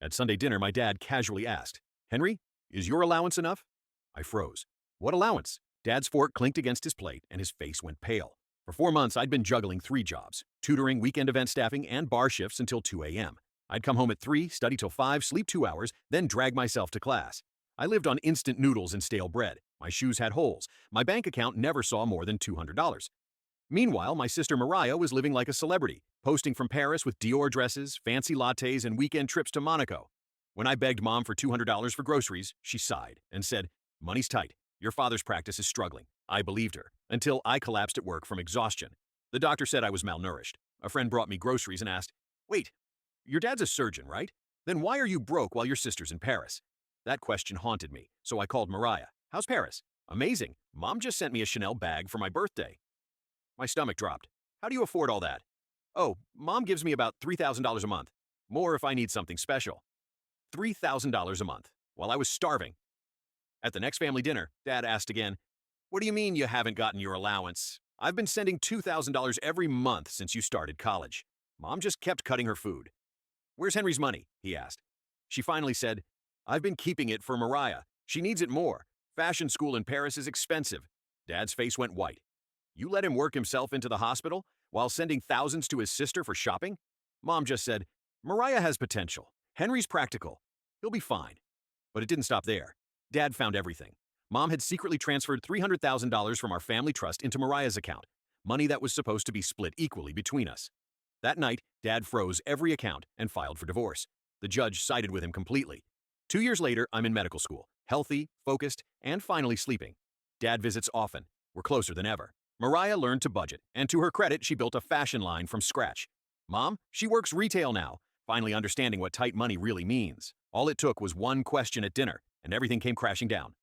At Sunday dinner, my dad casually asked, "Henry, is your allowance enough?" I froze. What allowance? Dad's fork clinked against his plate and his face went pale. For 4 months, I'd been juggling 3 jobs: tutoring, weekend event staffing, and bar shifts until 2 a.m. I'd come home at 3, study till 5, sleep 2 hours, then drag myself to class. I lived on instant noodles and stale bread. My shoes had holes. My bank account never saw more than $200. Meanwhile, my sister Mariah was living like a celebrity, posting from Paris with Dior dresses, fancy lattes, and weekend trips to Monaco. When I begged Mom for $200 for groceries, she sighed and said, "Money's tight. Your father's practice is struggling." I believed her, until I collapsed at work from exhaustion. The doctor said I was malnourished. A friend brought me groceries and asked, "Wait, your dad's a surgeon, right? Then why are you broke while your sister's in Paris?" That question haunted me, so I called Mariah. "How's Paris?" "Amazing. Mom just sent me a Chanel bag for my birthday." My stomach dropped. "How do you afford all that?" "Oh, Mom gives me about $3,000 a month. More if I need something special." $3,000 a month, while I was starving. At the next family dinner, Dad asked again, "What do you mean you haven't gotten your allowance? I've been sending $2,000 every month since you started college." Mom just kept cutting her food. "Where's Henry's money?" he asked. She finally said, "I've been keeping it for Mariah. She needs it more. Fashion school in Paris is expensive." Dad's face went white. "You let him work himself into the hospital while sending thousands to his sister for shopping?" Mom just said, "Mariah has potential. Henry's practical. He'll be fine." But it didn't stop there. Dad found everything. Mom had secretly transferred $300,000 from our family trust into Mariah's account, money that was supposed to be split equally between us. That night, Dad froze every account and filed for divorce. The judge sided with him completely. 2 years later, I'm in medical school, healthy, focused, and finally sleeping. Dad visits often. We're closer than ever. Mariah learned to budget, and to her credit, she built a fashion line from scratch. Mom, she works retail now, finally understanding what tight money really means. All it took was one question at dinner, and everything came crashing down.